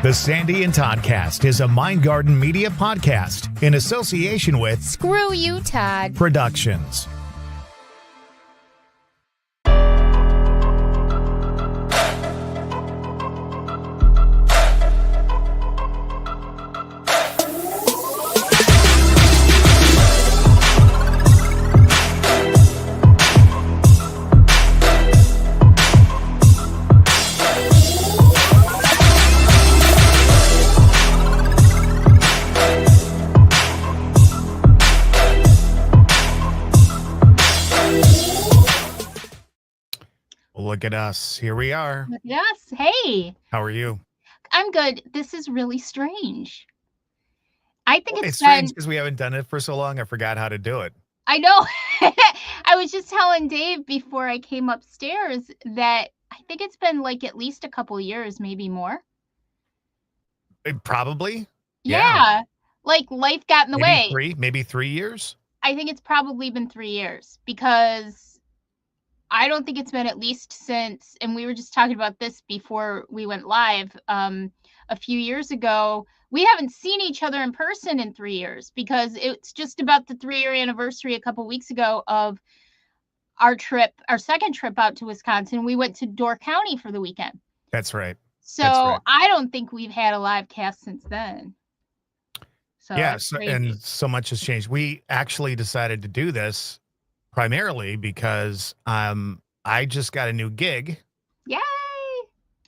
The Sandy and Toddcast is a Mind Garden Media podcast in association with Screw You, Todd Productions. Look at us. Here we are. Yes. Hey. How are you? I'm good. This is really strange. I think It's strange because we haven't done it for so long. I forgot how to do it. I know. I was just telling Dave before I came upstairs that I think it's been like at least a couple years, maybe more. Probably. Yeah. Like life got in the way. Maybe 3 years? I think it's probably been 3 years because I don't think it's been at least since, and we were just talking about this before we went live, a few years ago. We haven't seen each other in person in 3 years because it's just about the 3-year anniversary a couple weeks ago of our second trip out to Wisconsin. We went to Door County for the weekend. That's right. So I don't think we've had a live cast since then. So yeah, and so much has changed. We actually decided to do this primarily because I just got a new gig. Yay!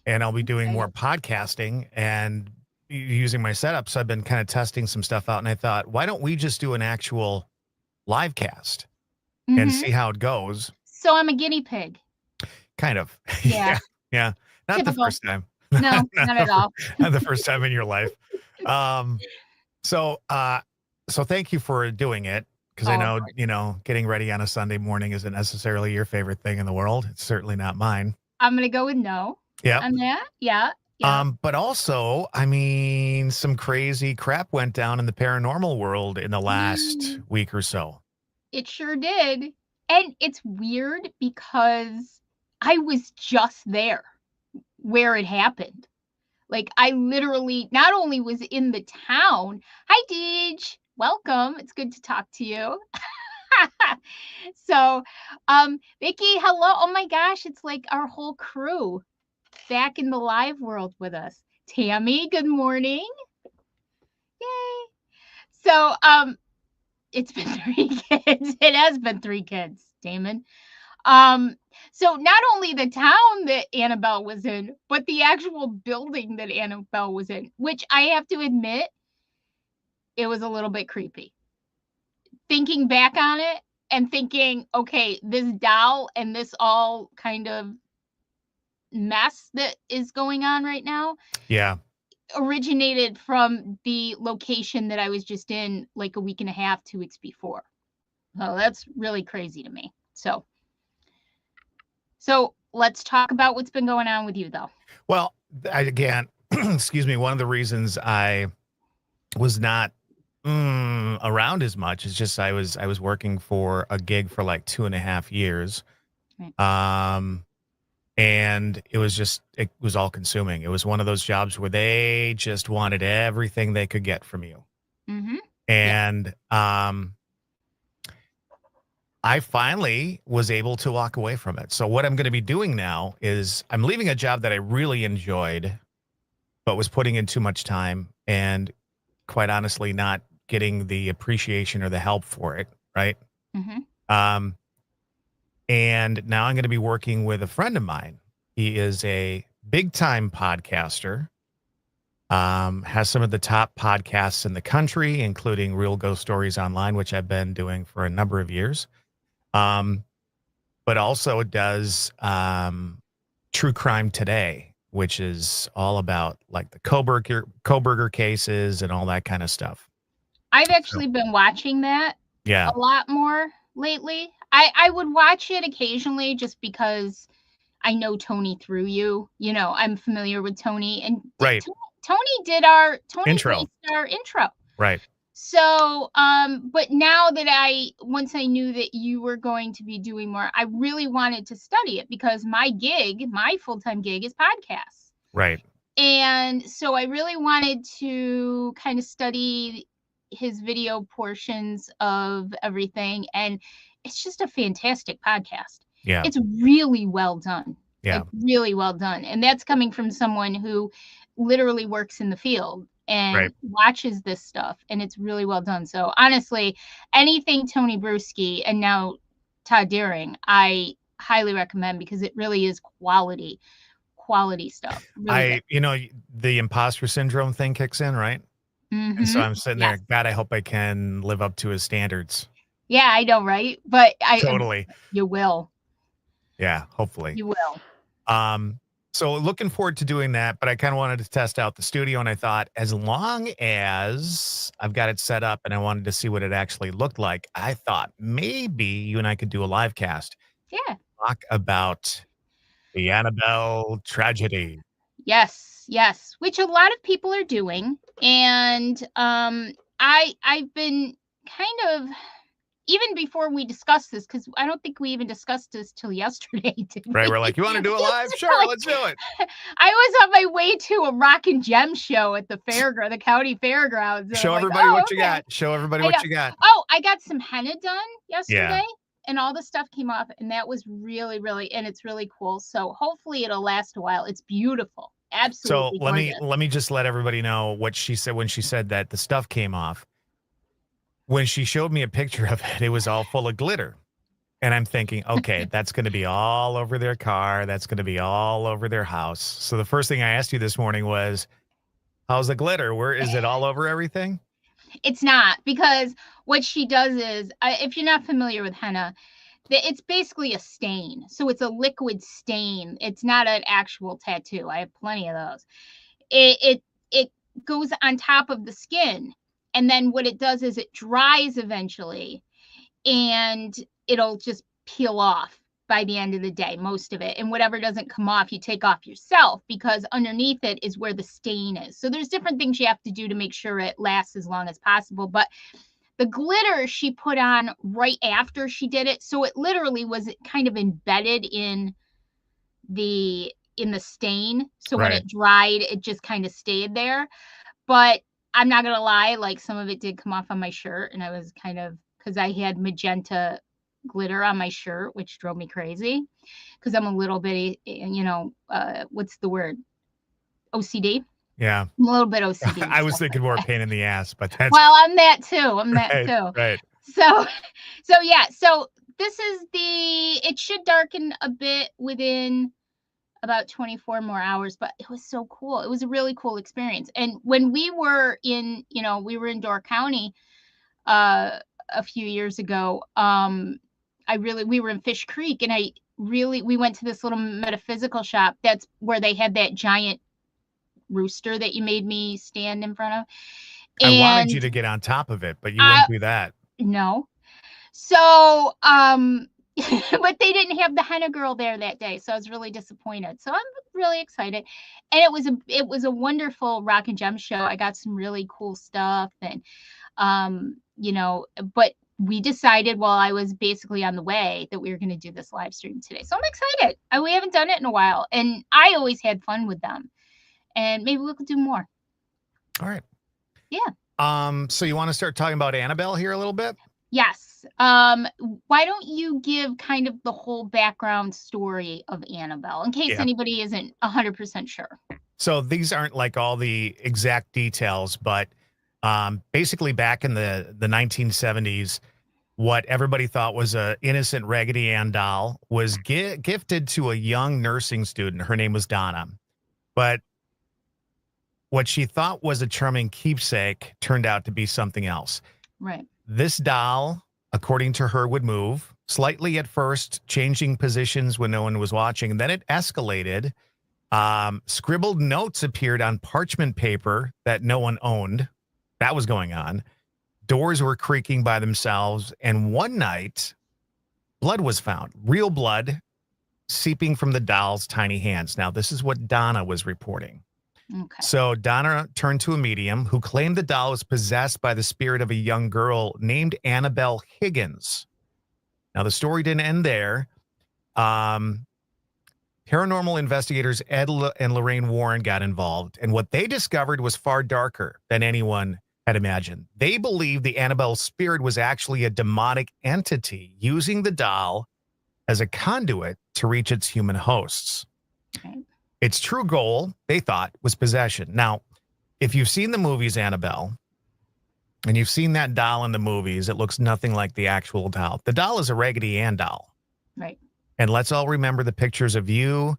And I'll be doing more podcasting and using my setup. So I've been kind of testing some stuff out. And I thought, why don't we just do an actual live cast and see how it goes? So I'm a guinea pig. Kind of. Yeah. Yeah. Not Typical. The first time. No, not at all. Not the first time in your life. So thank you for doing it. Because I know, getting ready on a Sunday morning isn't necessarily your favorite thing in the world. It's certainly not mine. I'm going to go with no. Yeah. On that. Yeah. But also, I mean, some crazy crap went down in the paranormal world in the last week or so. It sure did. And it's weird because I was just there where it happened. Like, I literally not only was in the town. Hi, Deej. Welcome. It's good to talk to you. So, Vicky, hello. Oh my gosh, it's like our whole crew back in the live world with us. Tammy, good morning. Yay. So, it's been 3 kids. It has been 3 kids, Damon. So not only the town that Annabelle was in, but the actual building that Annabelle was in, which I have to admit, it was a little bit creepy. Thinking back on it and thinking, okay, this doll and this all kind of mess that is going on right now. Yeah. Originated from the location that I was just in like a week and a half, 2 weeks before. So that's really crazy to me. So let's talk about what's been going on with you, though. Well, again, excuse me, one of the reasons I was not around as much is just I was working for a gig for like 2.5 years. Right. And it was all consuming. It was one of those jobs where they just wanted everything they could get from you. Mm-hmm. And I finally was able to walk away from it. So what I'm going to be doing now is I'm leaving a job that I really enjoyed, but was putting in too much time and quite honestly not getting the appreciation or the help for it. Right. Mm-hmm. And now I'm going to be working with a friend of mine. He is a big time podcaster, has some of the top podcasts in the country, including Real Ghost Stories Online, which I've been doing for a number of years. But also does True Crime Today, which is all about like the Koberger cases and all that kind of stuff. I've actually been watching that a lot more lately. I would watch it occasionally just because I know Tony through you. You know, I'm familiar with Tony. And right. Tony did our intro. Right. So, but now that once I knew that you were going to be doing more, I really wanted to study it because my full-time gig is podcasts. Right. And so I really wanted to kind of study his video portions of everything. And it's just a fantastic podcast. Yeah. It's really well done. Yeah. Like really well done. And that's coming from someone who literally works in the field and Right. watches this stuff. And it's really well done. So honestly, anything Tony Bruschi and now Todd Deering, I highly recommend because it really is quality stuff. Really good. The imposter syndrome thing kicks in, right? And so I'm sitting there, Yes. God, I hope I can live up to his standards. Yeah, I know, right? But Totally. you will. Yeah, hopefully. You will. So looking forward to doing that, but I kind of wanted to test out the studio, and I thought as long as I've got it set up and I wanted to see what it actually looked like, I thought maybe you and I could do a live cast. Yeah. Talk about the Annabelle tragedy. Yes, which a lot of people are doing. And I've been kind of, even before we discussed this, because I don't think we even discussed this till yesterday, did we? Right, we're like, you want to do a live? Sure, let's do it. I was on my way to a rock and gem show at the county fairgrounds. Show everybody what you got. Show everybody what you got. Oh, I got some henna done yesterday. Yeah. And all the stuff came off, and that was really, really, and it's really cool. So hopefully it'll last a while. It's beautiful. Absolutely. So let me just let everybody know what she said when she said that the stuff came off. When she showed me a picture of it, it was all full of glitter. And I'm thinking, okay, that's going to be all over their car. That's going to be all over their house. So the first thing I asked you this morning was, how's the glitter? Where is it all over everything? It's not, because what she does is, if you're not familiar with henna, it's basically a stain. So it's a liquid stain. It's not an actual tattoo. I have plenty of those. It goes on top of the skin. And then what it does is it dries eventually, and it'll just peel off by the end of the day, most of it. And whatever doesn't come off, you take off yourself, because underneath it is where the stain is. So there's different things you have to do to make sure it lasts as long as possible. But the glitter she put on right after she did it, so it literally was kind of embedded in the stain. So when it dried, it just kind of stayed there. But I'm not gonna lie, like some of it did come off on my shirt, and I was kind of, because I had magenta glitter on my shirt, which drove me crazy, because I'm a little bit, what's the word? OCD. Yeah. I'm a little bit OCD. I was thinking more pain in the ass, but that's well, I'm that too. Right. So yeah. So this is it should darken a bit within about 24 more hours, but it was so cool. It was a really cool experience. And when we were in Door County a few years ago, we were in Fish Creek, and we went to this little metaphysical shop. That's where they had that giant rooster that you made me stand in front of. And I wanted you to get on top of it, but you wouldn't do that. No. So, but they didn't have the henna girl there that day, so I was really disappointed. So I'm really excited, and it was a wonderful rock and gem show. I got some really cool stuff, and but we decided while I was basically on the way that we were going to do this live stream today. So I'm excited. We haven't done it in a while, and I always had fun with them, and maybe we could do more. All right. Yeah. So you want to start talking about Annabelle here a little bit? Yes. Why don't you give kind of the whole background story of Annabelle, in case anybody isn't 100% sure? So these aren't like all the exact details, but basically back in the 1970s, what everybody thought was a innocent Raggedy Ann doll was gifted to a young nursing student. Her name was Donna. But what she thought was a charming keepsake turned out to be something else. Right. This doll, according to her, would move slightly at first, changing positions when no one was watching. And then it escalated. Scribbled notes appeared on parchment paper that no one owned. That was going on. Doors were creaking by themselves. And one night, blood was found. Real blood seeping from the doll's tiny hands. Now, this is what Donna was reporting. Okay. So Donna turned to a medium who claimed the doll was possessed by the spirit of a young girl named Annabelle Higgins. Now, the story didn't end there. paranormal investigators Ed and Lorraine Warren got involved, and what they discovered was far darker than anyone had imagined. They believed the Annabelle spirit was actually a demonic entity using the doll as a conduit to reach its human hosts. Okay. Its true goal, they thought, was possession. Now, if you've seen the movies Annabelle, and you've seen that doll in the movies, it looks nothing like the actual doll. The doll is a Raggedy Ann doll. Right. And let's all remember the pictures of you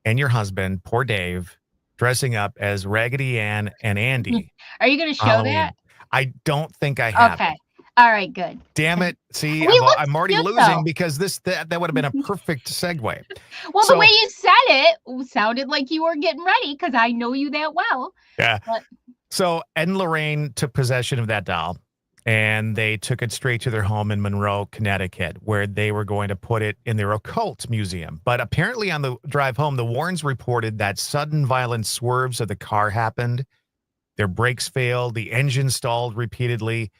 and your husband, poor Dave, dressing up as Raggedy Ann and Andy. Are you going to show Halloween. that? I don't think I have. Okay. All right, good. Damn it. See, I'm already cute, losing though. because that would have been a perfect segue. Well, So- the way you said it sounded like you were getting ready because I know you that well. Yeah. But- So Ed and Lorraine took possession of that doll, and they took it straight to their home in Monroe, Connecticut, where they were going to put it in their occult museum. But apparently on the drive home, the Warrens reported that sudden violent swerves of the car happened. Their brakes failed. The engine stalled repeatedly.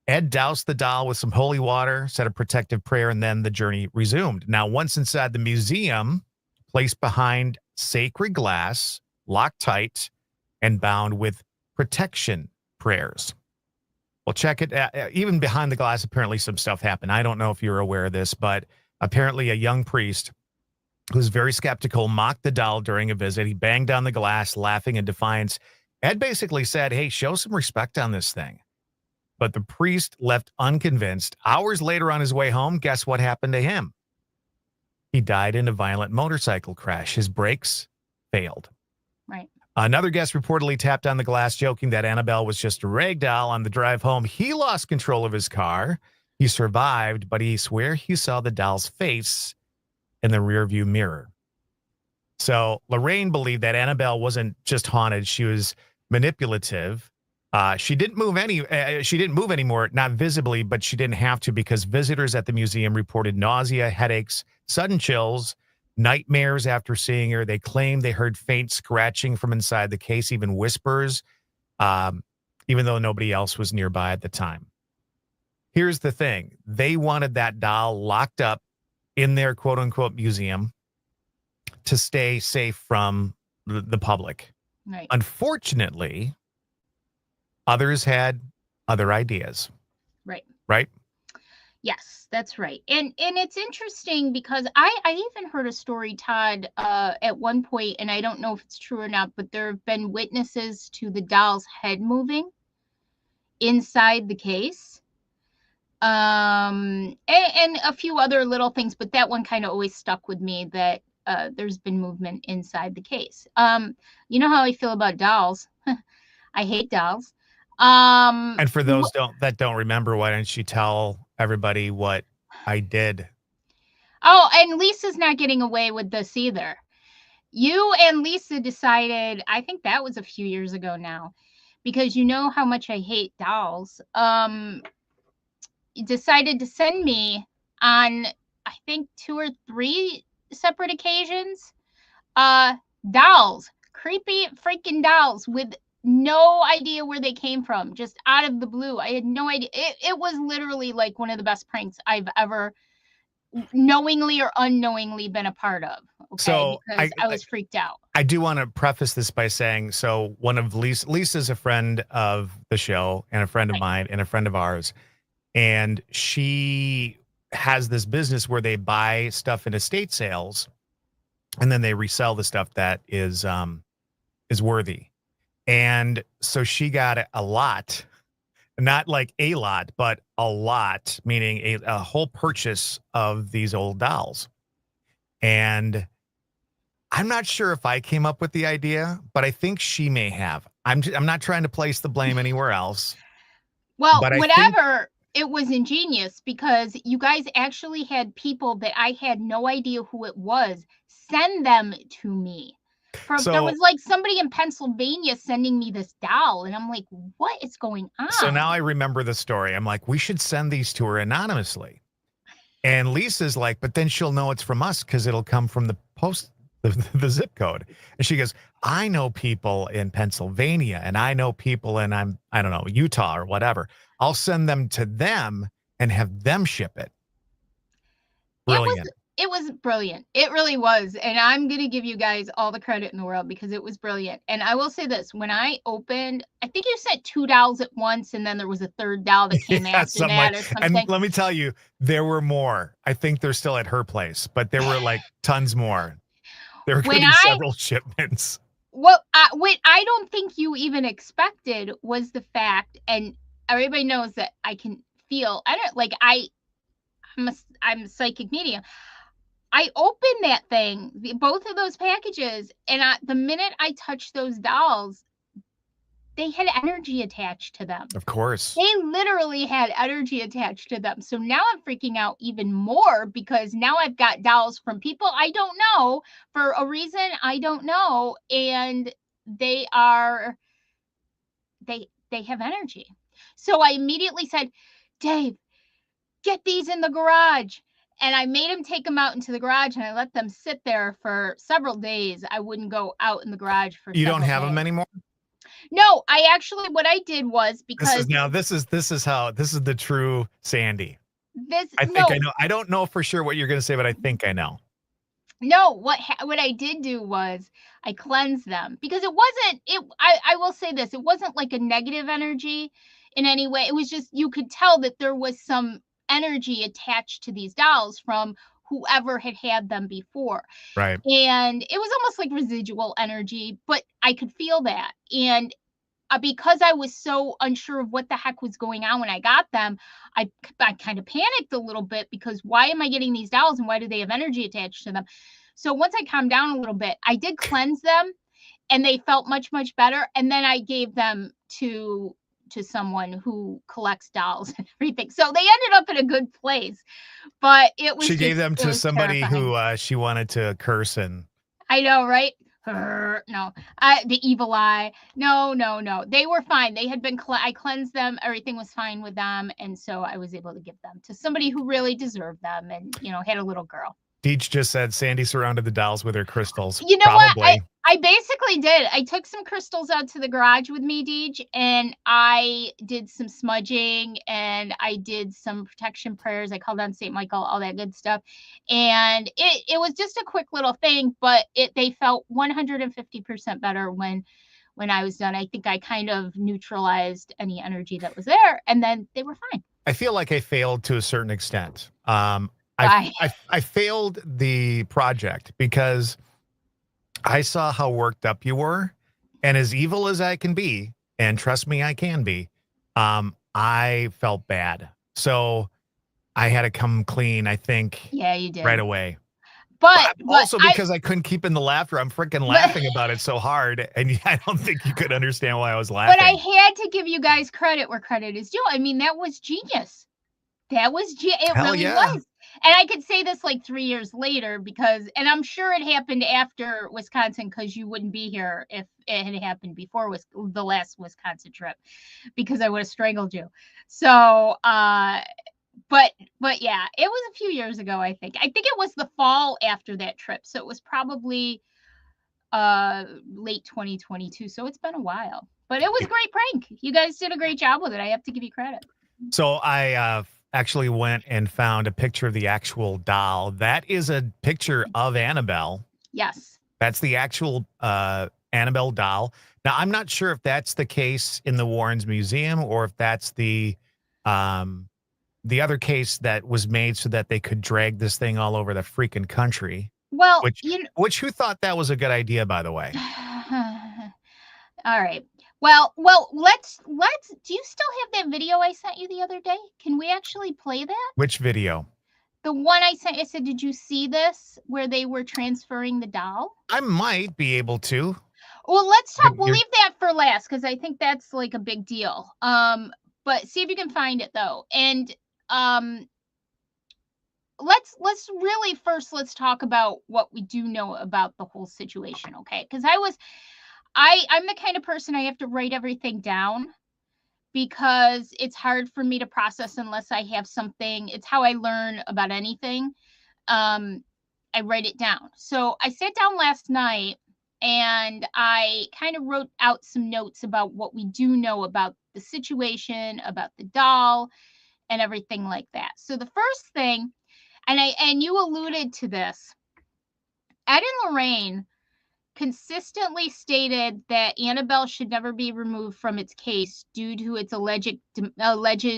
Ed doused the doll with some holy water, said a protective prayer, and then the journey resumed. Now, once inside the museum, placed behind sacred glass, locked tight, and bound with protection prayers. Well, check it. Even behind the glass, apparently some stuff happened. I don't know if you're aware of this, but apparently a young priest who's very skeptical mocked the doll during a visit. He banged on the glass, laughing in defiance. Ed basically said, hey, show some respect on this thing. But the priest left unconvinced. Hours later on his way home, guess what happened to him? He died in a violent motorcycle crash. His brakes failed. Right. Another guest reportedly tapped on the glass, joking that Annabelle was just a rag doll on the drive home. He lost control of his car. He survived, but he swears he saw the doll's face in the rearview mirror. So Lorraine believed that Annabelle wasn't just haunted; she was manipulative. She didn't move anymore, not visibly, but she didn't have to because visitors at the museum reported nausea, headaches, sudden chills, nightmares after seeing her. They claimed they heard faint scratching from inside the case, even whispers, even though nobody else was nearby at the time. Here's the thing. They wanted that doll locked up in their quote-unquote museum to stay safe from the public. Right. Unfortunately, others had other ideas. Right. Right? Yes, that's right. And it's interesting because I even heard a story, Todd, at one point, and I don't know if it's true or not, but there have been witnesses to the doll's head moving inside the case. And a few other little things, but that one kind of always stuck with me that there's been movement inside the case. You know how I feel about dolls. I hate dolls. And for those that don't remember, why don't you tell everybody what I did? Oh, and Lisa's not getting away with this either. You and Lisa decided, I think that was a few years ago now, because you know how much I hate dolls. You decided to send me on, I think, 2 or 3 separate occasions, dolls, creepy freaking dolls with no idea where they came from, just out of the blue. I had no idea. It was literally like one of the best pranks I've ever knowingly or unknowingly been a part of. Okay, So because I was freaked out. I do want to preface this by saying, so one of Lisa's a friend of the show and a friend of mine and a friend of ours. And she has this business where they buy stuff in estate sales and then they resell the stuff that is worthy. And so she got a lot, not like a lot, but a lot, meaning a whole purchase of these old dolls. And I'm not sure if I came up with the idea, but I think she may have. I'm not trying to place the blame anywhere else. Well, but whatever, it was ingenious because you guys actually had people that I had no idea who it was send them to me. There was like somebody in Pennsylvania sending me this doll, and I'm like, what is going on? So now I remember the story. I'm like, we should send these to her anonymously. And Lisa's like, but then she'll know it's from us because it'll come from the the zip code. And she goes, I know people in Pennsylvania and I know people in, I don't know, Utah or whatever. I'll send them to them and have them ship it. Brilliant. it was brilliant. It really was. And I'm going to give you guys all the credit in the world because it was brilliant. And I will say this, when I opened, I think you sent 2 dolls at once, and then there was a third doll that came Yeah, after that or and something. let me tell you, there were more. I think they're still at her place, but there were like tons more. There were going to be several shipments. What I don't think you even expected was the fact, and everybody knows that I can feel, I'm a psychic medium. I opened that thing, both of those packages, and the minute I touched those dolls, they had energy attached to them. Of course. They literally had energy attached to them. So now I'm freaking out even more because now I've got dolls from people I don't know for a reason I don't know, and they have energy. So I immediately said, Dave, get these in the garage. And I made him take them out into the garage, and I let them sit there for several days. I wouldn't go out in the garage for You don't have days. them anymore? No, what I did was, because this is the true Sandy. I don't know for sure what you're going to say, but I think I know. No, what I did do was I cleansed them, because I will say this, it wasn't like a negative energy in any way. It was just, you could tell that there was some energy attached to these dolls from whoever had them before. Right. And it was almost like residual energy, but I could feel that. And because I was so unsure of what the heck was going on when I got them, I kind of panicked a little bit, because why am I getting these dolls and why do they have energy attached to them? So once I calmed down a little bit, I did cleanse them, and they felt much, much better. And then I gave them to someone who collects dolls and everything. So they ended up in a good place. But she gave them to somebody terrifying. Who she wanted to curse. And I know, right? No, the evil eye. No. They were fine. They had been, I cleansed them. Everything was fine with them. And so I was able to give them to somebody who really deserved them, and, had a little girl. Deej just said Sandy surrounded the dolls with her crystals. You know Probably. What? I basically did. I took some crystals out to the garage with me, Deej, and I did some smudging, and I did some protection prayers. I called on St. Michael, all that good stuff. And it was just a quick little thing, but they felt 150% better when I was done. I think I kind of neutralized any energy that was there, and then they were fine. I feel like I failed to a certain extent. I failed the project because I saw how worked up you were, and as evil as I can be, and trust me, I can be, I felt bad. So I had to come clean, I think. Yeah, you did. Right away. But also because I couldn't keep in the laughter. I'm freaking laughing about it so hard, and I don't think you could understand why I was laughing. But I had to give you guys credit where credit is due. I mean, that was genius. It really was. And I could say this like 3 years later, and I'm sure it happened after Wisconsin, because you wouldn't be here if it had happened before the last Wisconsin trip, because I would have strangled you. So, but yeah, it was a few years ago, I think. I think it was the fall after that trip. So it was probably late 2022. So it's been a while. But it was a great prank. You guys did a great job with it. I have to give you credit. So I actually went and found a picture of the actual doll. That is a picture of Annabelle. Yes. That's the actual Annabelle doll. Now, I'm not sure if that's the case in the Warrens Museum, or if that's the other case that was made so that they could drag this thing all over the freaking country. Well, who thought that was a good idea, by the way? All right. Well, let's do you still have that video I sent you the other day? Can we actually play that? Which video? The one I sent. I said, did you see this where they were transferring the doll? I might be able to. Well, let's talk. We'll leave that for last, because I think that's like a big deal. But see if you can find it though. And let's really first, let's talk about what we do know about the whole situation, okay? Because I'm the kind of person, I have to write everything down, because it's hard for me to process unless I have something. It's how I learn about anything. I write it down. So I sat down last night and I kind of wrote out some notes about what we do know about the situation, about the doll, and everything like that. So the first thing, and you alluded to this. Ed and Lorraine consistently stated that Annabelle should never be removed from its case due to its alleged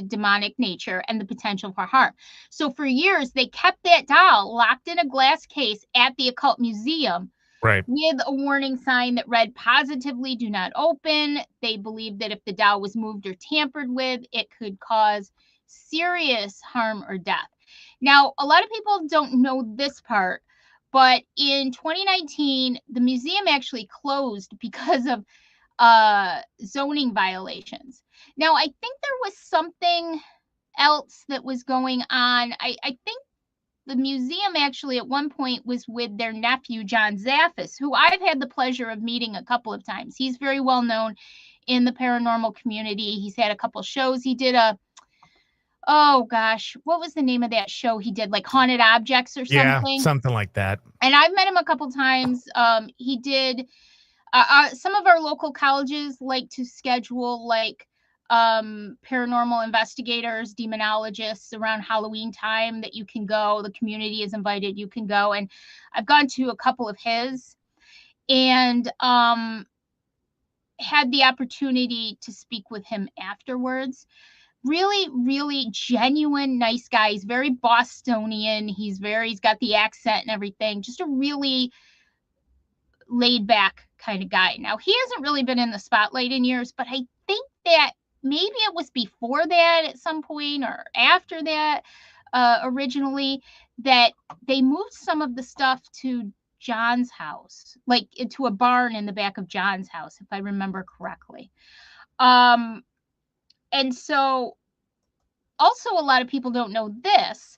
demonic nature and the potential for harm. So for years, they kept that doll locked in a glass case at the Occult Museum, Right. with a warning sign that read positively do not open. They believed that if the doll was moved or tampered with, it could cause serious harm or death. Now, a lot of people don't know this part, but in 2019, the museum actually closed because of zoning violations. Now, I think there was something else that was going on. I think the museum actually at one point was with their nephew, John Zaffis, who I've had the pleasure of meeting a couple of times. He's very well known in the paranormal community. He's had a couple shows. He did oh gosh, what was the name of that show he did? Like Haunted Objects or something? Yeah, something like that. And I've met him a couple times. He did, some of our local colleges like to schedule like paranormal investigators, demonologists around Halloween time that you can go. The community is invited, you can go. And I've gone to a couple of his and had the opportunity to speak with him afterwards. Really, really genuine, nice guy. He's very Bostonian. He's got the accent and everything. Just a really laid back kind of guy. Now, he hasn't really been in the spotlight in years, but I think that maybe it was before that at some point or after that originally that they moved some of the stuff to John's house, like into a barn in the back of John's house, if I remember correctly. And so also a lot of people don't know this,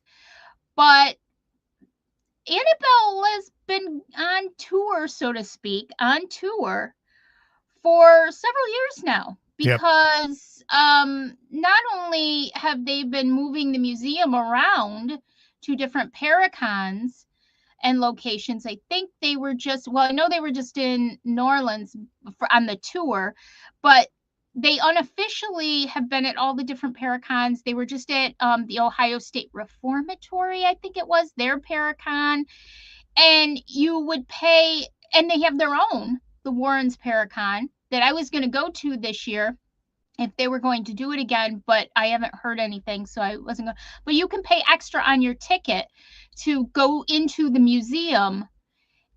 but Annabelle has been on tour, so to speak, for several years now, because not only have they been moving the museum around to different Paracons and locations. I think they were just, well, I know they were just in New Orleans on the tour, but they unofficially have been at all the different Paracons. They were just at the Ohio State Reformatory, I think it was, their Paracon. And you would pay, and they have their own, the Warrens Paracon, that I was going to go to this year if they were going to do it again, but I haven't heard anything, so I wasn't going. But you can pay extra on your ticket to go into the museum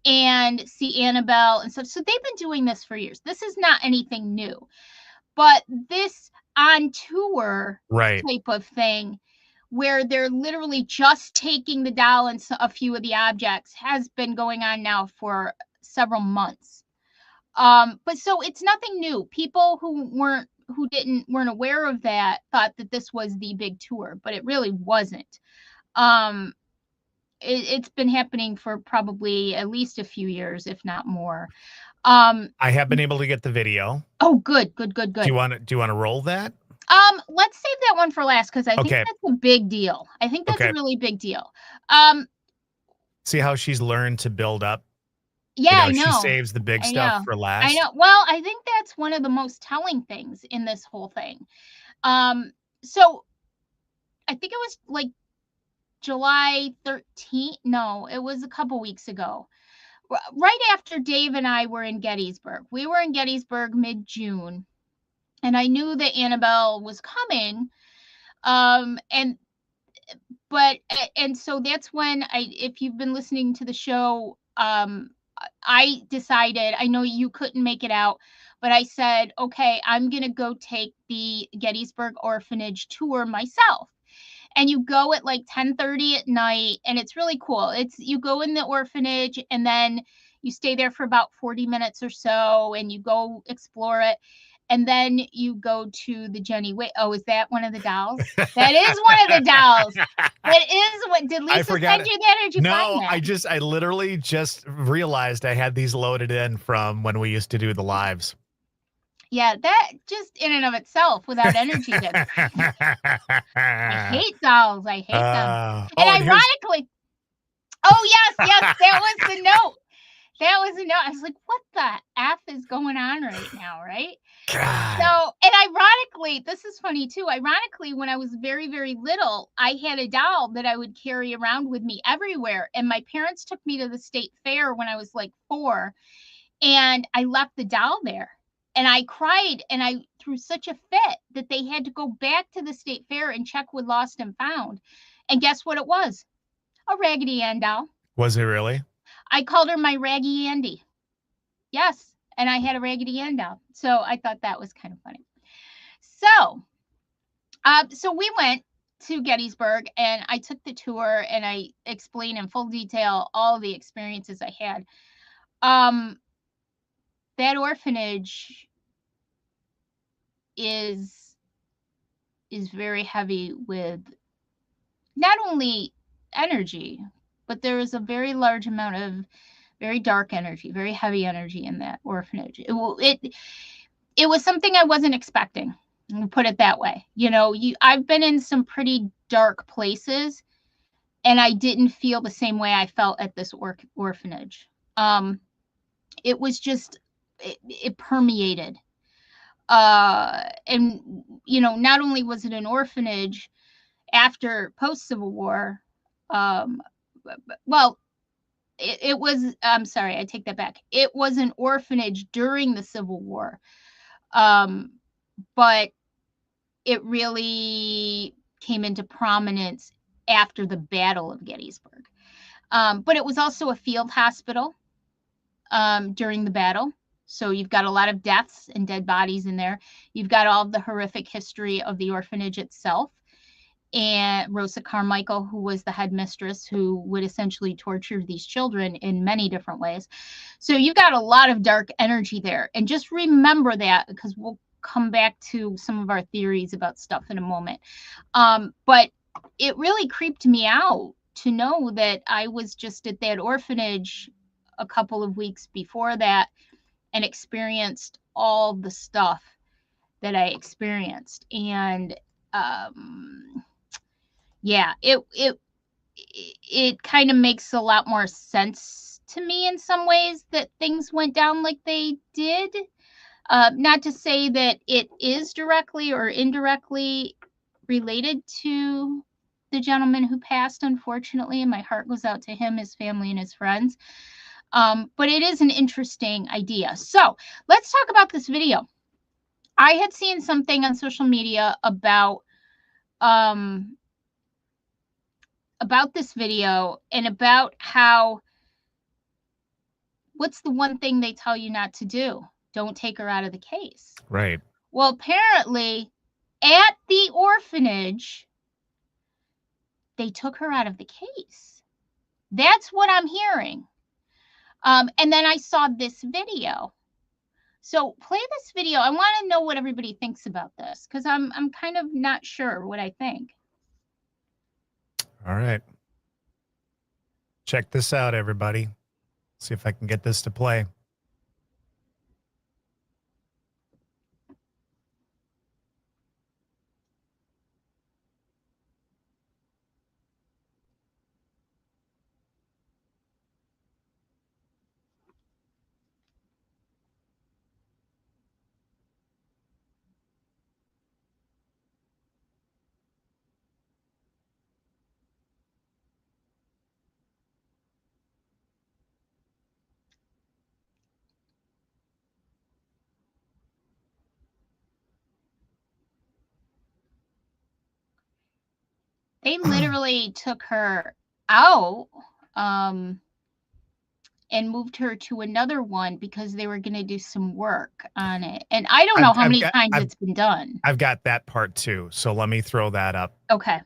and see Annabelle and stuff. So they've been doing this for years. This is not anything new. But this on tour type of thing, where they're literally just taking the doll and a few of the objects, has been going on now for several months. But so it's nothing new. People who weren't aware of that thought that this was the big tour, but it really wasn't. It's been happening for probably at least a few years, if not more. I have been able to get the video. Oh, good. Do you want to roll that? Let's save that one for last, because I think that's a big deal. I think that's a really big deal. See how she's learned to build up? Yeah, I know. She saves the big stuff for last. I know. Well, I think that's one of the most telling things in this whole thing. So I think it was like July 13th. No, it was a couple weeks ago. Right after Dave and I were in Gettysburg. We were in Gettysburg mid-June, and I knew that Annabelle was coming. And so that's when if you've been listening to the show, I decided, I know you couldn't make it out, but I said, okay, I'm going to go take the Gettysburg Orphanage tour myself. And you go at like 10:30 at night, and it's really cool. You go in the orphanage, and then you stay there for about 40 minutes or so, and you go explore it. And then you go to the Jenny. Wait, oh, is that one of the dolls? That is one of the dolls. That is what, did Lisa send you that, or did you find that? I literally just realized I had these loaded in from when we used to do the lives. Yeah, that just in and of itself, without energy. I hate dolls. I hate them. And ironically, yes, that was the note. That was enough. I was like, what the F is going on right now, right? God. So, and ironically, this is funny too. Ironically, when I was very, very little, I had a doll that I would carry around with me everywhere. And my parents took me to the state fair when I was like 4, and I left the doll there. And I cried and I threw such a fit that they had to go back to the state fair and check with Lost and Found. And guess what it was? A Raggedy Ann doll. Was it really? I called her my Raggy Andy. Yes. And I had a Raggedy Ann doll. So I thought that was kind of funny. So we went to Gettysburg and I took the tour and I explained in full detail all the experiences I had. That orphanage is very heavy with not only energy, but there is a very large amount of very dark energy, very heavy energy in that orphanage. It was something I wasn't expecting. I'll put it that way. I've been in some pretty dark places, and I didn't feel the same way I felt at this orphanage. It was just it permeated. And not only was it an orphanage after post-Civil War, well, it was, I'm sorry, I take that back. It was an orphanage during the Civil War. But it really came into prominence after the Battle of Gettysburg. But it was also a field hospital during the battle. So you've got a lot of deaths and dead bodies in there. You've got all the horrific history of the orphanage itself. And Rosa Carmichael, who was the headmistress, who would essentially torture these children in many different ways. So you've got a lot of dark energy there. And just remember that, because we'll come back to some of our theories about stuff in a moment. But it really creeped me out to know that I was just at that orphanage a couple of weeks before that and experienced all the stuff that I experienced. And yeah, it kind of makes a lot more sense to me in some ways that things went down like they did. Not to say that it is directly or indirectly related to the gentleman who passed, unfortunately, and my heart goes out to him, his family, and his friends. But it is an interesting idea. So let's talk about this video. I had seen something on social media about this video and about how, what's the one thing they tell you not to do? Don't take her out of the case. Right. Well, apparently at the orphanage, they took her out of the case. That's what I'm hearing. And then I saw this video. So play this video. I want to know what everybody thinks about this, because I'm kind of not sure what I think. All right. Check this out, everybody. See if I can get this to play. They literally took her out and moved her to another one because they were going to do some work on it. And I don't know how many times it's been done. I've got that part too. So let me throw that up. Okay.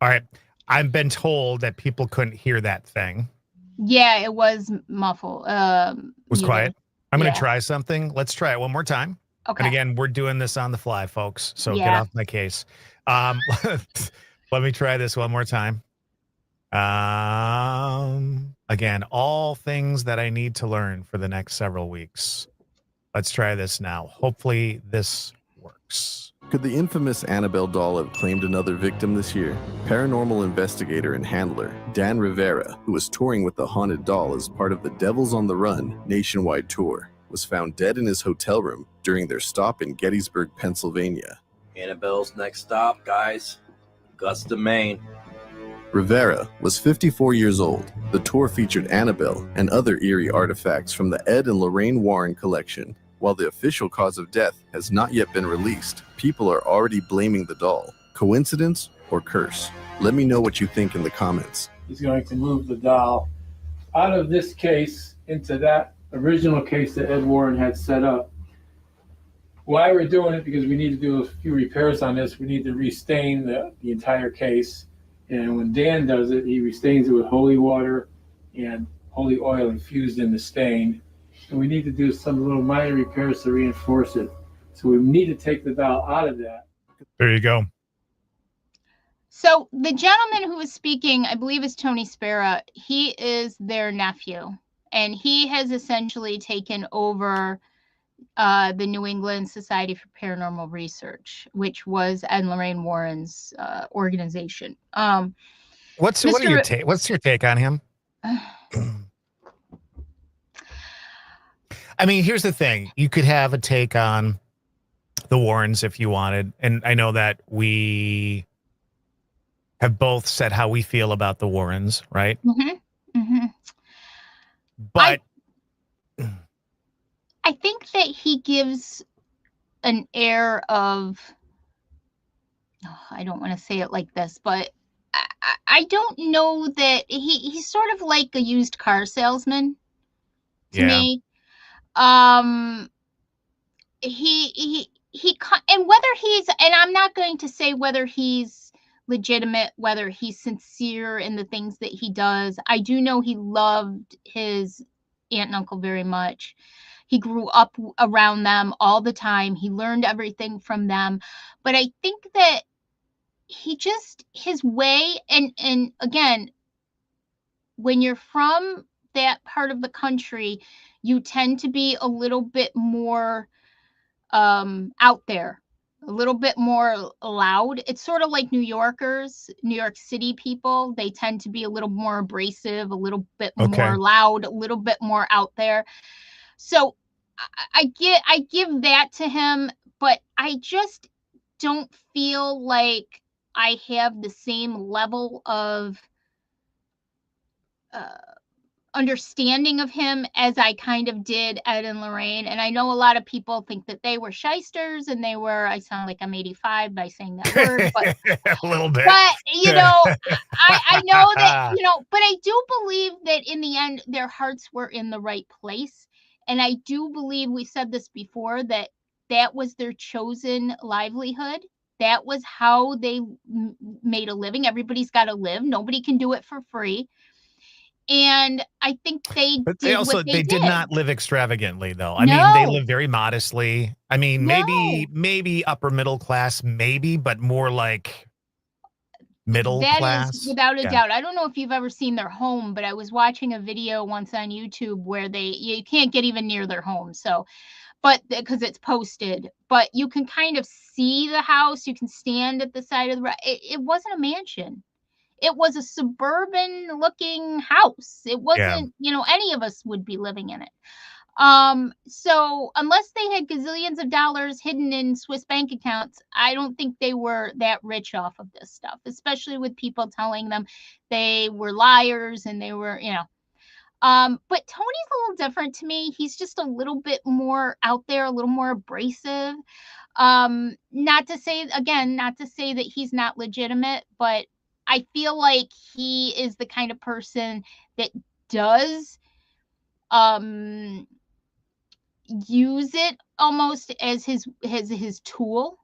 All right. I've been told that people couldn't hear that thing. Yeah, it was muffled. Was quiet. I'm going to Yeah. try something. Let's try it one more time. Okay. And again, we're doing this on the fly, folks. So get Yeah. off my case. Let me try this one more time. Again, all things that I need to learn for the next several weeks. Let's try this now. Hopefully this works. Could the infamous Annabelle doll have claimed another victim this year? Paranormal investigator and handler Dan Rivera, who was touring with the haunted doll as part of the Devils on the Run nationwide tour, was found dead in his hotel room during their stop in Gettysburg, Pennsylvania. Annabelle's next stop, guys. Augusta, Maine. Rivera was 54 years old. The tour featured Annabelle and other eerie artifacts from the Ed and Lorraine Warren collection. While the official cause of death has not yet been released, people are already blaming the doll. Coincidence or curse? Let me know what you think in the comments. He's going to move the doll out of this case into that original case that Ed Warren had set up. Why we're doing it, because we need to do a few repairs on this. We need to restain the entire case. And when Dan does it, he restains it with holy water and holy oil infused in the stain. And we need to do some little minor repairs to reinforce it. So we need to take the doll out of that. There you go. So the gentleman who was speaking, I believe, is Tony Spera. He is their nephew, and he has essentially taken over the New England Society for Paranormal Research, which was Ed and Lorraine Warren's organization. What's your take on him? I mean, here's the thing. You could have a take on the Warrens if you wanted. And I know that we have both said how we feel about the Warrens, right? Mm-hmm. Mm-hmm. But I think that he gives an air of, I don't want to say it like this, but I don't know that he's sort of like a used car salesman to me. He and whether he's, and I'm not going to say whether he's legitimate, whether he's sincere in the things that he does. I do know he loved his aunt and uncle very much. He grew up around them all the time. He learned everything from them. But I think that he just, his way, and again, when you're from that part of the country, you tend to be a little bit more out there, a little bit more loud. It's sort of like New Yorkers, New York City people. They tend to be a little more abrasive, a little bit more loud, a little bit more out there. So I give that to him, but I just don't feel like I have the same level of understanding of him as I kind of did Ed and Lorraine. And I know a lot of people think that they were shysters, and they were, I sound like I'm 85 by saying that word, but a little bit. But I know that, but I do believe that in the end their hearts were in the right place. And I do believe, we said this before, that was their chosen livelihood. That was how they made a living. Everybody's got to live. Nobody can do it for free. And I think they did not live extravagantly, though. I mean, they lived very modestly. I mean, maybe upper middle class, maybe, but more like middle class. That is without a doubt. I don't know if you've ever seen their home, but I was watching a video once on YouTube where you can't get even near their home. So, but because it's posted, but you can kind of see the house. You can stand at the side of the road. It wasn't a mansion. It was a suburban looking house. It wasn't, any of us would be living in it. So unless they had gazillions of dollars hidden in Swiss bank accounts, I don't think they were that rich off of this stuff, especially with people telling them they were liars and they were, but Tony's a little different to me. He's just a little bit more out there, a little more abrasive. Not to say that he's not legitimate, but I feel like he is the kind of person that does use it almost as his tool.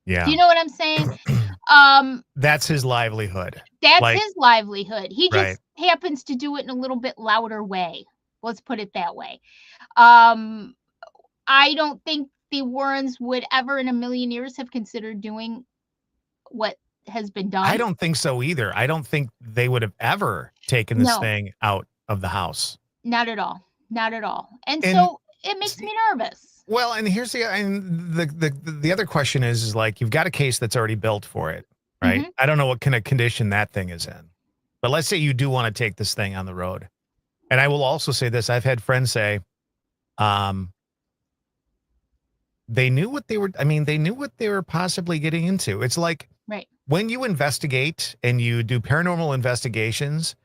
Yeah. Do you know what I'm saying? That's his livelihood. That's his livelihood. He just happens to do it in a little bit louder way. Let's put it that way. I don't think the Warrens would ever in a million years have considered doing what has been done. I don't think so either. I don't think they would have ever taken this No. thing out of the house. Not at all. Not at all. And And so it makes me nervous. Well, and here's the other question is like, you've got a case that's already built for it, right? Mhm. I don't know what kind of condition that thing is in, but let's say you do want to take this thing on the road. And I will also say this. I've had friends say, they knew what they were possibly getting into. It's like, Right. when you investigate and you do paranormal investigations,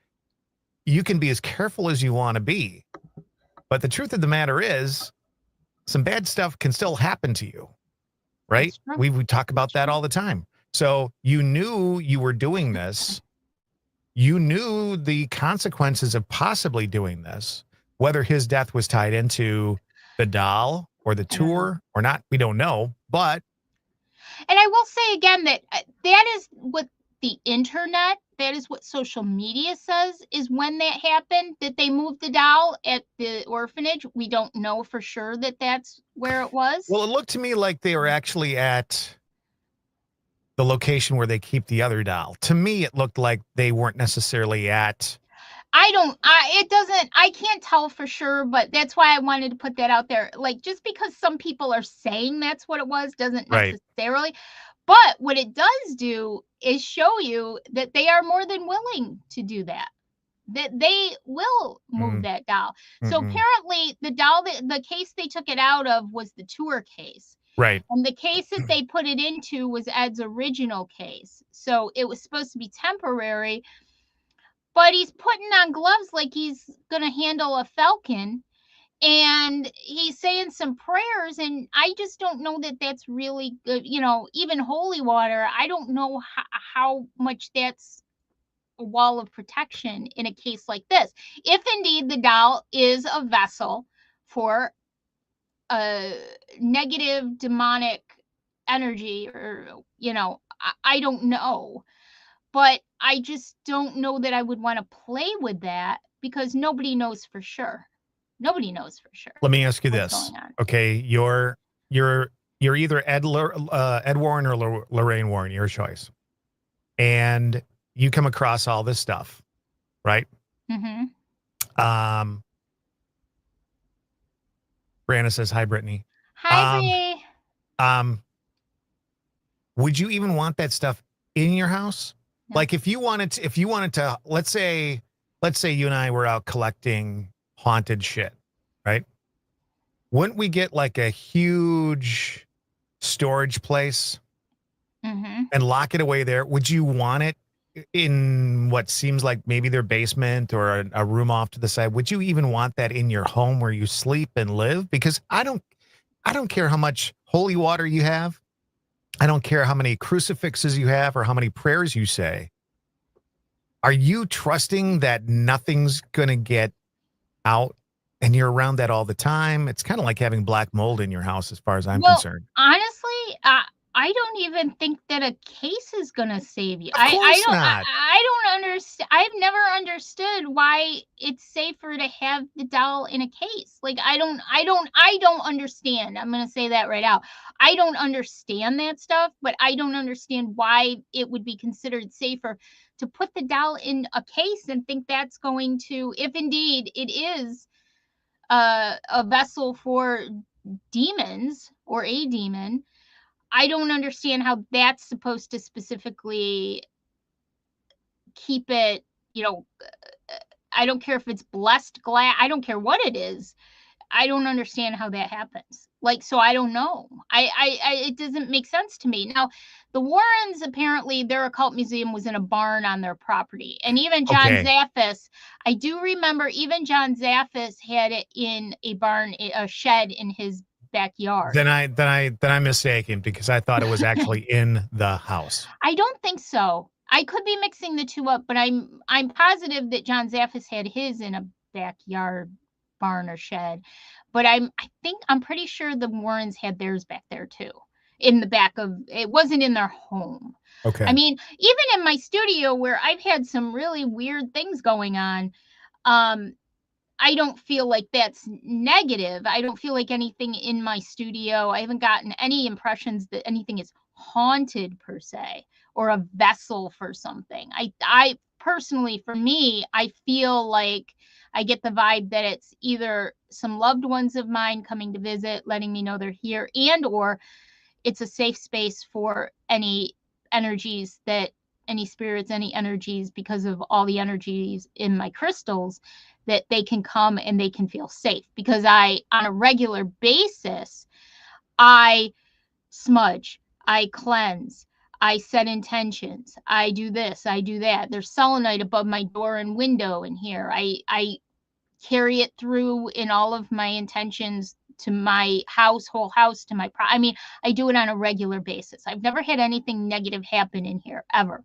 you can be as careful as you want to be. But the truth of the matter is, some bad stuff can still happen to you, right? That's true. We talk about that all the time. So you knew you were doing this. You knew the consequences of possibly doing this, whether his death was tied into the doll or the tour or not, we don't know. But And I will say again that that is what the internet, that is what social media says is when that happened, that they moved the doll at the orphanage. We don't know for sure that that's where it was. well, it looked to me like they were actually at the location where they keep the other doll. To me, it looked like they weren't necessarily at. I can't tell for sure, but that's why I wanted to put that out there. Like, just because some people are saying that's what it was doesn't Right. necessarily. But what it does do is show you that they are more than willing to do that. That they will move that doll. So Mm-mm. apparently the doll, the case they took it out of was the tour case. Right. And the case that they put it into was Ed's original case. So it was supposed to be temporary. But he's putting on gloves like he's going to handle a falcon. And he's saying some prayers. And I just don't know that that's really good. You know, even holy water, I don't know how much that's a wall of protection in a case like this. If indeed the doll is a vessel for a negative demonic energy, or, you know, I don't know. But I just don't know that I would want to play with that because nobody knows for sure. Nobody knows for sure. Let me ask you what's this. going on. Okay, you're either Ed Warren or Lorraine Warren, your choice. And you come across all this stuff, right? Mm-hmm. Brianna says, "Hi, Brittany." Hi, Bree. Would you even want that stuff in your house? No. Like if you wanted to, let's say you and I were out collecting haunted shit, right? Wouldn't we get like a huge storage place Mm-hmm. and lock it away there? Would you want it in what seems like maybe their basement or a room off to the side? Would you even want that in your home where you sleep and live? Because I don't care how much holy water you have. I don't care how many crucifixes you have or how many prayers you say. Are you trusting that nothing's going to get out and you're around that all the time? It's kind of like having black mold in your house as far as I'm concerned. Honestly, I don't even think that a case is going to save you. Of course not. I don't understand. I've never understood why it's safer to have the doll in a case. Like, I don't understand. I'm going to say that right out. I don't understand that stuff, but I don't understand why it would be considered safer to put the doll in a case and think that's going to, if indeed it is a vessel for demons or a demon. I don't understand how that's supposed to specifically keep it, you know, I don't care if it's blessed glass. I don't care what it is. I don't understand how that happens. Like, so I don't know. It doesn't make sense to me. Now, the Warrens, apparently their occult museum was in a barn on their property. And even John Zaffis, I do remember even John Zaffis had it in a barn, a shed in his backyard. Then I'm mistaken because I thought it was actually in the house. I don't think so. I could be mixing the two up, but I'm positive that John Zaffis had his in a backyard barn or shed. But I'm pretty sure the Warrens had theirs back there too. in the back of, it wasn't in their home. Okay. I mean, even in my studio where I've had some really weird things going on, I don't feel like that's negative. I don't feel like anything in my studio, I haven't gotten any impressions that anything is haunted per se, or a vessel for something. I personally, for me, I feel like I get the vibe that it's either some loved ones of mine coming to visit, letting me know they're here, and or it's a safe space for any energies that, any spirits, any energies, because of all the energies in my crystals, that they can come and they can feel safe. Because I, on a regular basis, I smudge, I cleanse, I set intentions, I do this, I do that. There's selenite above my door and window in here. I carry it through in all of my intentions to my house, whole house, to my I mean, I do it on a regular basis. I've never had anything negative happen in here ever.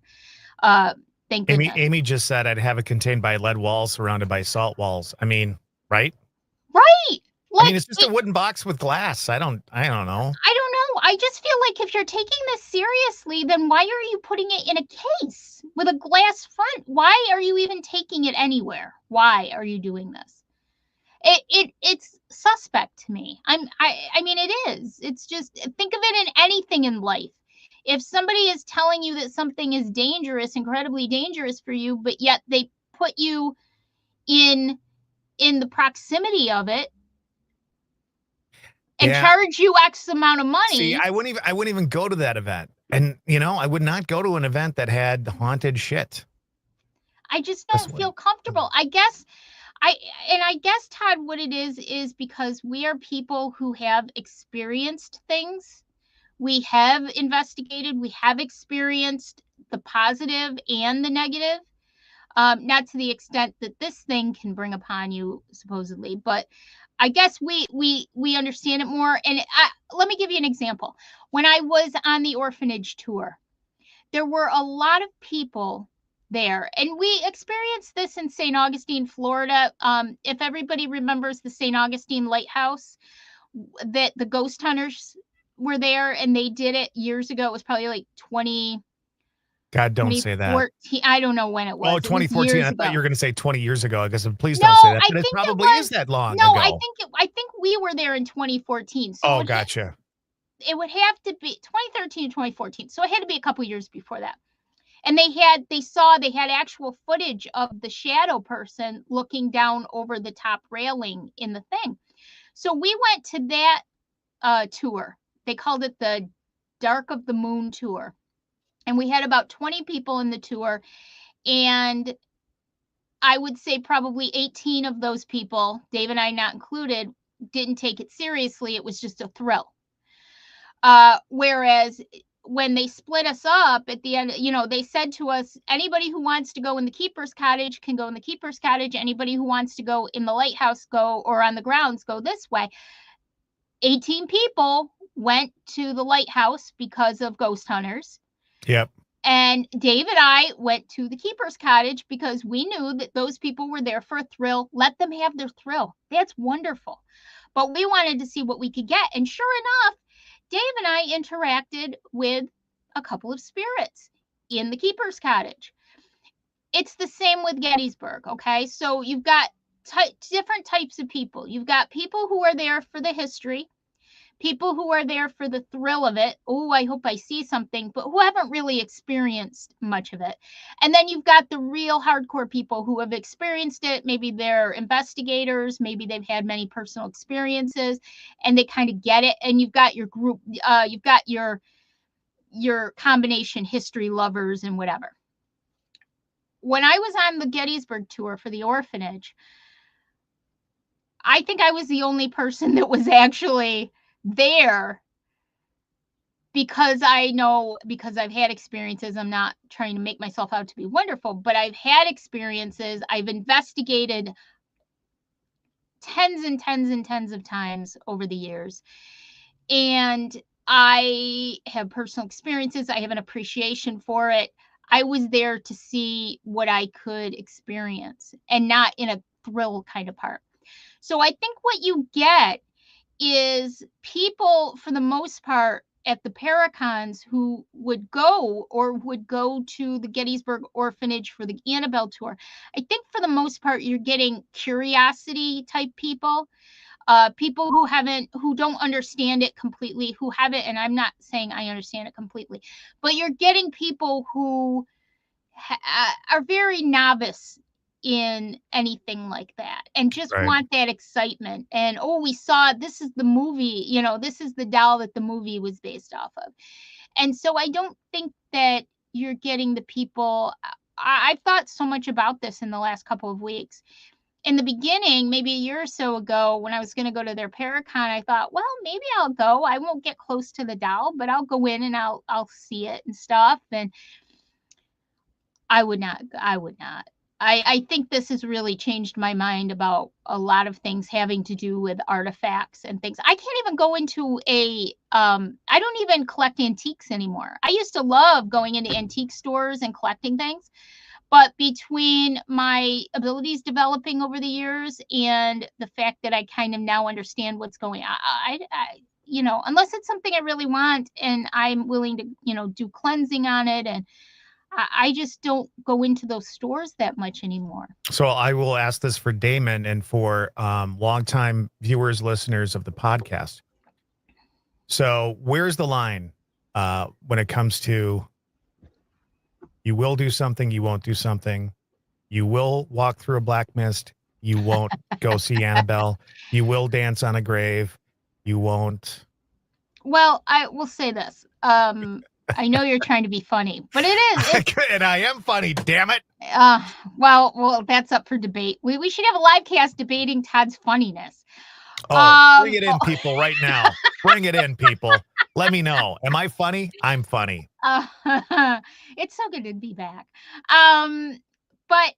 Thank goodness. Amy just said I'd have it contained by lead walls surrounded by salt walls. I mean, right? Right. I mean, it's just a wooden box with glass. I don't know. I don't know. I just feel like if you're taking this seriously, then why are you putting it in a case with a glass front? Why are you even taking it anywhere? Why are you doing this? It's suspect to me. I mean, it is. It's just, think of it in anything in life. If somebody is telling you that something is dangerous, incredibly dangerous for you, but yet they put you in the proximity of it and charge you X amount of money. See, I wouldn't even go to that event. And I would not go to an event that had haunted shit. I just don't feel comfortable. I guess, Todd, what it is because we are people who have experienced things. We have investigated, we have experienced the positive and the negative. Not to the extent that this thing can bring upon you, supposedly, but I guess we understand it more. And let me give you an example. When I was on the orphanage tour, there were a lot of people there, and we experienced this in St. Augustine, Florida. If everybody remembers the St. Augustine Lighthouse, that the ghost hunters were there, and they did it years ago. It was probably like 20. God, don't say that. I don't know when it was. Oh, 2014. I thought you were going to say 20 years ago. I guess please No, don't say that. But I it think probably is that long No, ago. I think we were there in 2014. So oh, gotcha. It would have to be 2013 to 2014. So it had to be a couple years before that. And they had actual footage of the shadow person looking down over the top railing in the thing. So we went to that tour. They called it the Dark of the Moon tour. And we had about 20 people in the tour. And I would say probably 18 of those people, Dave and I not included, didn't take it seriously. It was just a thrill. Whereas when they split us up at the end, they said to us, anybody who wants to go in the keeper's cottage can go in the keeper's cottage. Anybody who wants to go in the lighthouse, go, or on the grounds, go this way. 18 people went to the lighthouse because of ghost hunters. Yep. And Dave and I went to the keeper's cottage because we knew that those people were there for a thrill. Let them have their thrill. That's wonderful. But we wanted to see what we could get. And sure enough, Dave and I interacted with a couple of spirits in the keeper's cottage. It's the same with Gettysburg, okay? So you've got different types of people. You've got people who are there for the history, people who are there for the thrill of it. Oh, I hope I see something, but who haven't really experienced much of it. And then you've got the real hardcore people who have experienced it. Maybe they're investigators. Maybe they've had many personal experiences and they kind of get it. And you've got your group, you've got your combination history lovers and whatever. When I was on the Gettysburg tour for the orphanage, I think I was the only person that was actually there, because I've had experiences. I'm not trying to make myself out to be wonderful, but I've had experiences. I've investigated tens and tens and tens of times over the years. And I have personal experiences. I have an appreciation for it. I was there to see what I could experience and not in a thrill kind of part. So I think what you get is people, for the most part, at the Paracons who would go to the Gettysburg Orphanage for the Annabelle tour. I think for the most part, you're getting curiosity type people, people who don't understand it completely, who haven't, and I'm not saying I understand it completely, but you're getting people who are very novice in anything like that and just Right. want that excitement. And, oh, we saw, this is the movie, this is the doll that the movie was based off of. And so I don't think that you're getting the people. I've thought so much about this in the last couple of weeks. In the beginning, maybe a year or so ago, when I was going to go to their Paracon, I thought, well, maybe I'll go. I won't get close to the doll, but I'll go in and I'll see it and stuff. And I would not. I think this has really changed my mind about a lot of things having to do with artifacts and things. I can't even go into I don't even collect antiques anymore. I used to love going into antique stores and collecting things. But between my abilities developing over the years and the fact that I kind of now understand what's going on, I unless it's something I really want and I'm willing to, do cleansing on it, and I just don't go into those stores that much anymore. So I will ask this for Damon and for longtime viewers, listeners of the podcast. So where's the line when it comes to you will do something, you won't do something, you will walk through a black mist, you won't go see Annabelle, you will dance on a grave, you won't. Well, I will say this. I know you're trying to be funny, but it is. And I am funny, damn it. Well, that's up for debate. We should have a live cast debating Todd's funniness. Bring it in, people, right now. Bring it in, people. Let me know. Am I funny? I'm funny. It's so good to be back. But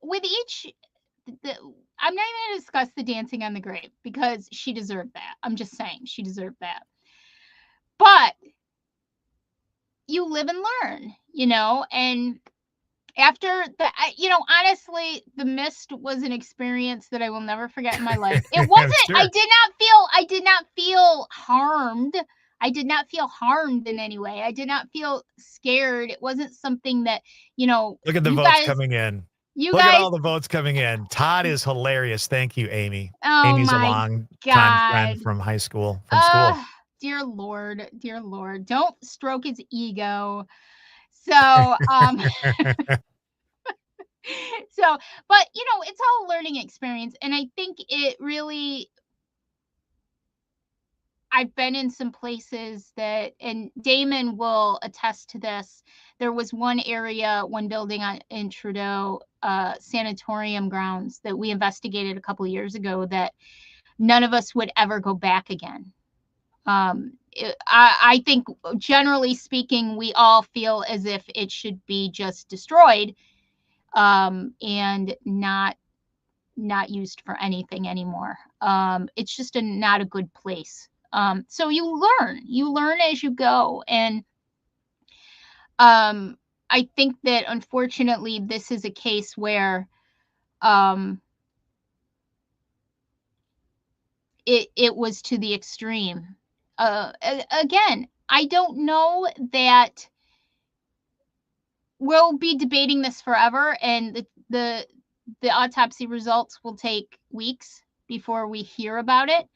with each, I'm not even going to discuss the dancing on the grave because she deserved that. I'm just saying she deserved that. But you live and learn, and after honestly, the mist was an experience that I will never forget in my life. It wasn't, Sure. I did not feel harmed. I did not feel harmed in any way. I did not feel scared. It wasn't something that, Look at the votes coming in. Look at all the votes coming in. Todd is hilarious. Thank you, Amy. Oh, Amy's a my long God. time friend from high school, from school. Dear Lord, don't stroke his ego. So, but it's all a learning experience. And I think it really, I've been in some places that, and Damon will attest to this. There was one building in Trudeau, sanatorium grounds that we investigated a couple of years ago that none of us would ever go back again. I think generally speaking, we all feel as if it should be just destroyed, and not used for anything anymore. It's just not a good place. So you learn as you go. And I think that unfortunately this is a case where it was to the extreme. Again, I don't know that we'll be debating this forever, and the autopsy results will take weeks before we hear about it.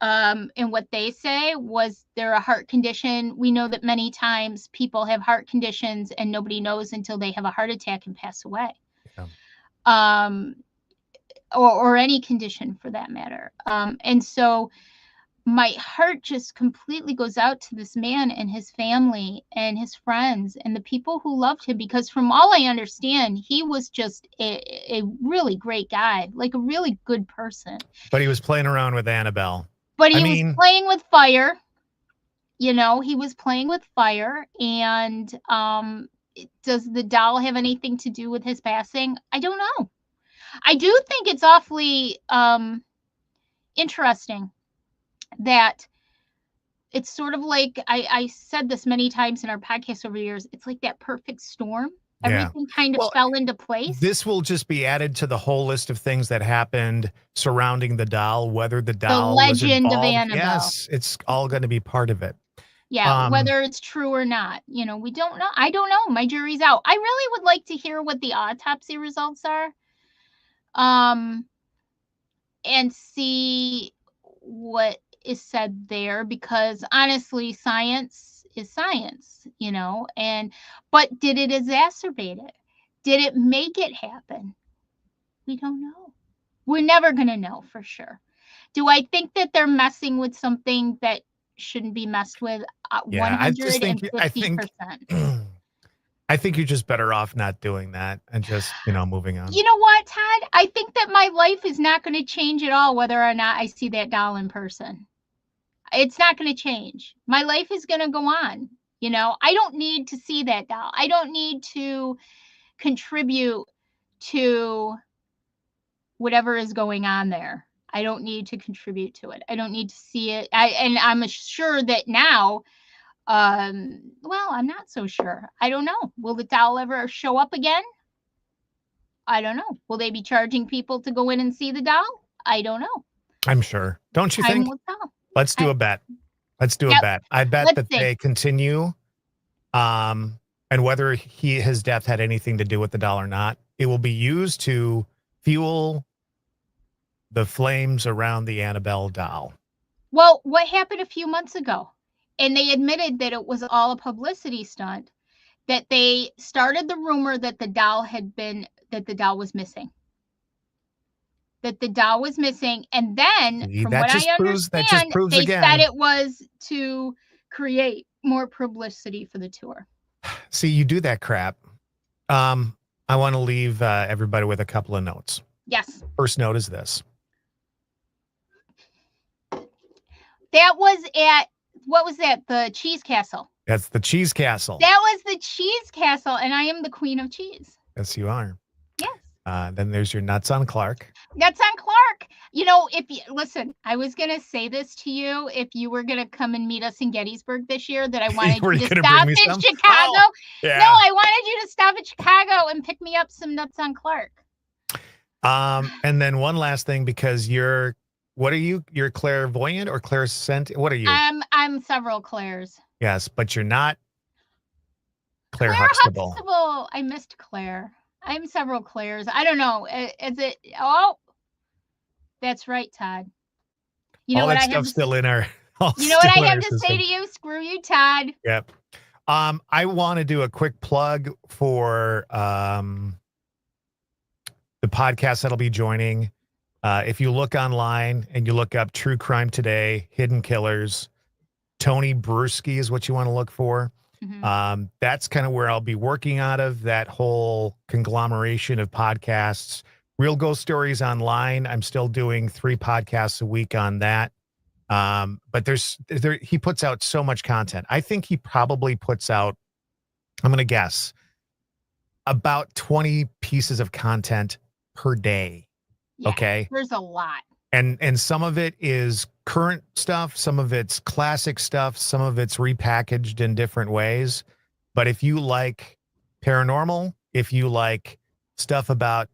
And what they say was they're a heart condition. We know that many times people have heart conditions and nobody knows until they have a heart attack and pass away. Yeah. Or any condition for that matter. And so my heart just completely goes out to this man and his family and his friends and the people who loved him, because from all I understand, he was just a really great guy, like a really good person. But he was playing around with Annabelle. But he was playing with fire. He was playing with fire. And does the doll have anything to do with his passing? I don't know. I do think it's awfully interesting that it's sort of like, I said this many times in our podcast over the years, it's like that perfect storm. Yeah. Everything kind of Well, fell into place. this will just be added to the whole list of things that happened surrounding the doll, whether the The doll was legend of involved. Annabelle. Yes, it's all going to be part of it. Yeah, whether it's true or not, we don't know. I don't know. My jury's out. I really would like to hear what the autopsy results are. And see what is said there, because honestly, science is science, but did it exacerbate it? Did it make it happen? We don't know. We're never going to know for sure. Do I think that they're messing with something that shouldn't be messed with? Yeah, I just think 150%. I think you're just better off not doing that and just, moving on. You know what, Todd? I think that my life is not going to change at all whether or not I see that doll in person. It's not going to change. My life is going to go on. I don't need to see that doll. I don't need to contribute to whatever is going on there. I don't need to contribute to it. I don't need to see it. And I'm sure that now, well, I'm not so sure. I don't know. Will the doll ever show up again? I don't know. Will they be charging people to go in and see the doll? I don't know. I'm sure. Don't you Time think? will tell. Let's do a bet. Let's do a bet. I bet that see. they continue. And whether his death had anything to do with the doll or not, it will be used to fuel the flames around the Annabelle doll. Well, what happened a few months ago? And they admitted that it was all a publicity stunt, that they started the rumor that the doll was missing. That the doll was missing. And then, from what I understand, they said it was to create more publicity for the tour. See, you do that crap. I want to leave everybody with a couple of notes. Yes. First note is this. That was at, what was that? The Cheese Castle. That's the Cheese Castle. That was the Cheese Castle, and I am the queen of cheese. Yes, you are. Yes. Then there's your nuts on Clark. Nuts on Clark. If you listen, I was gonna say this to you if you were gonna come and meet us in Gettysburg this year, that I wanted you to stop in Chicago. Oh, yeah. No, I wanted you to stop in Chicago and pick me up some nuts on Clark. And then one last thing, because what are you? You're clairvoyant or clairsentient? What are you? I'm several Claires. Yes, but you're not Claire Huxtable. I missed Claire. I'm several Claires. I don't know. Is it? Oh, that's right, Todd. You know all what that I have stuff's still in our. You know what I have to say to you? Screw you, Todd. Yep. I want to do a quick plug for the podcast that'll be joining. If you look online and you look up True Crime Today, Hidden Killers, Tony Bruschi is what you want to look for. Mm-hmm. That's kind of where I'll be working out of, that whole conglomeration of podcasts. Real Ghost Stories Online, I'm still doing 3 podcasts a week on that. But he puts out so much content. I think he probably puts out, I'm going to guess, about 20 pieces of content per day. Yeah, okay. There's a lot. And some of it is current stuff, some of it's classic stuff, some of it's repackaged in different ways. But if you like paranormal, if you like stuff about,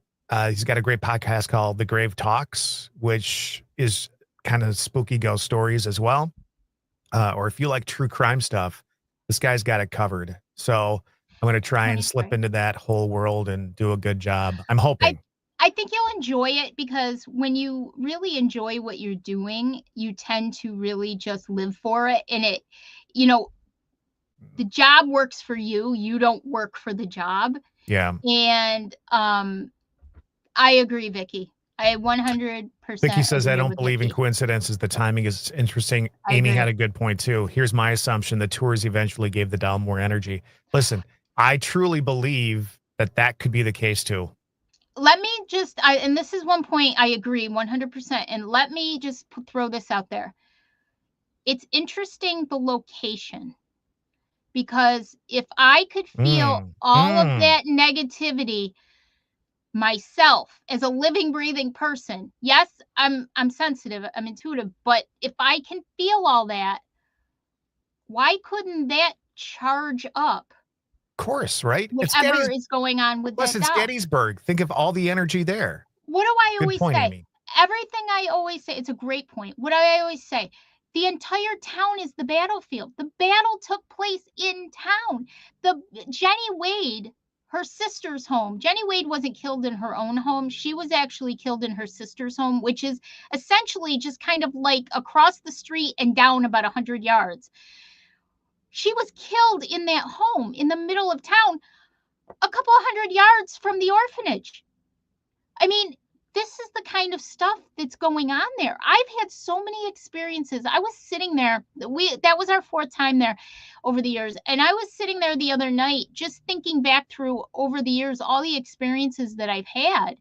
he's got a great podcast called The Grave Talks, which is kind of spooky ghost stories as well. Or if you like true crime stuff, this guy's got it covered. So I'm going to try and slip into that whole world and do a good job. I'm hoping. I think you'll enjoy it, because when you really enjoy what you're doing, you tend to really just live for it. And the job works for you. You don't work for the job. Yeah. And I agree, Vicky. I 100%. Vicky says, I don't believe in coincidences. The timing is interesting. Amy had a good point too. Here's my assumption. The tours eventually gave the doll more energy. Listen, I truly believe that could be the case too. Let me just, and this is one point I agree 100%. And let me just throw this out there. It's interesting, the location, because if I could feel all of that negativity myself as a living, breathing person, yes, I'm sensitive, I'm intuitive, but if I can feel all that, why couldn't that charge up course, right? whatever is going on with Plus, that it's doll. Gettysburg. Think of all the energy there. What do I Good always point, say? Amy. Everything I always say, it's a great point. What I always say, the entire town is the battlefield. The battle took place in town. Jenny Wade, her sister's home. Jenny Wade wasn't killed in her own home. She was actually killed in her sister's home, which is essentially just kind of like across the street and down about 100 yards. She was killed in that home in the middle of town, a couple of 100 yards from the orphanage. I mean, this is the kind of stuff that's going on there. I've had so many experiences. I was sitting there. That was our 4th time there over the years. And I was sitting there the other night just thinking back through over the years, all the experiences that I've had.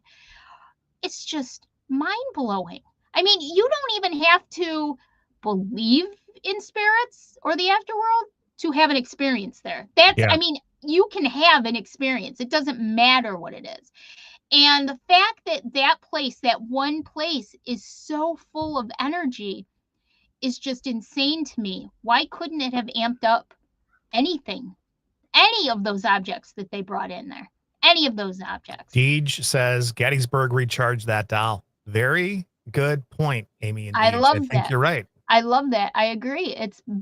It's just mind-blowing. I mean, you don't even have to believe in spirits or the afterworld to have an experience there. I mean, you can have an experience. It doesn't matter what it is. And the fact that that one place is so full of energy is just insane to me. Why couldn't it have amped up anything, any of those objects that they brought in there? Any of those objects. Deej says Gettysburg recharged that doll. Very good point, Amy and Deej. I love I think that. you're right. I love that. I agree.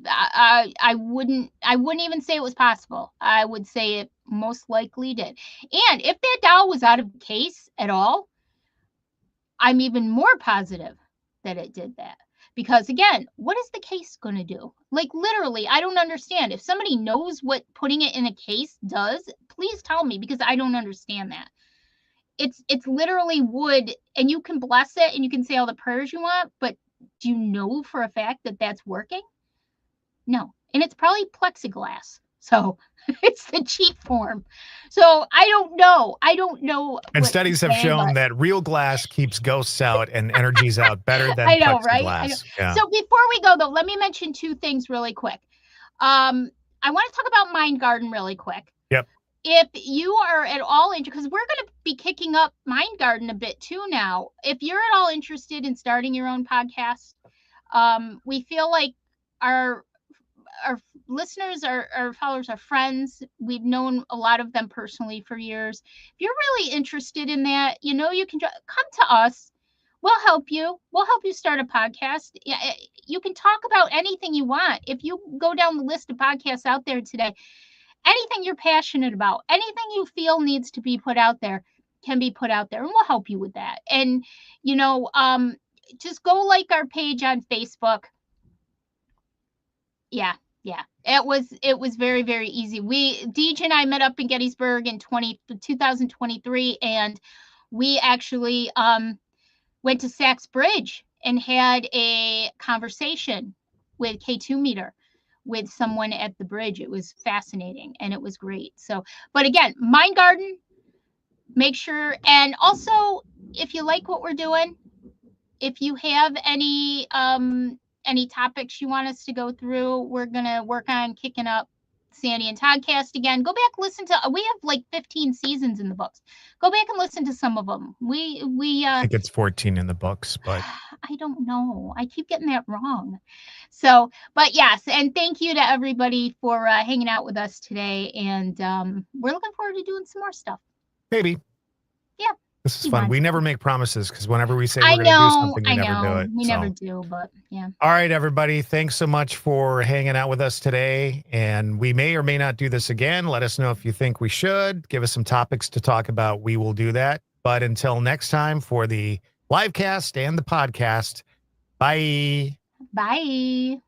I wouldn't even say it was possible. I would say it most likely did. And if that doll was out of the case at all, I'm even more positive that it did that. Because again, what is the case going to do? Like literally, I don't understand. If somebody knows what putting it in a case does, please tell me, because I don't understand that. It's literally wood, and you can bless it and you can say all the prayers you want, but do you know for a fact that that's working? No. And it's probably plexiglass. So it's the cheap form. So I don't know. And studies have shown that real glass keeps ghosts out and energies out better than I know, plexiglass. right? I know. Yeah. So before we go, though, let me mention 2 things really quick. I want to talk about Mind Garden really quick. Yep. If you are at all interested, because we're going to be kicking up Mind Garden a bit too now. If you're at all interested in starting your own podcast, we feel like our listeners, our followers, our friends, we've known a lot of them personally for years. If you're really interested in that, you can come to us. We'll help you. We'll help you start a podcast. You can talk about anything you want. If you go down the list of podcasts out there today, anything you're passionate about, anything you feel needs to be put out there can be put out there, and we'll help you with that. And, just go like our page on Facebook. Yeah. It was very, very easy. Deej and I met up in Gettysburg in 2023, and we actually went to Sachs Bridge and had a conversation with K2 meter with someone at the bridge. It was fascinating and it was great. So, but again, Mind Garden, make sure. And also, if you like what we're doing, if you have any topics you want us to go through, we're going to work on kicking up Sandy and Toddcast again. Go back, listen to, we have like 15 seasons in the books. Go back and listen to some of them. I think it's 14 in the books, but I don't know. I keep getting that wrong. So, but yes, and thank you to everybody for hanging out with us today. And we're looking forward to doing some more stuff. Maybe. Yeah. This is fun. We never make promises because whenever we say we're going to do something, we never do it. We never do, but yeah. All right, everybody. Thanks so much for hanging out with us today. And we may or may not do this again. Let us know if you think we should. Give us some topics to talk about. We will do that. But until next time, for the livecast and the podcast, bye. Bye.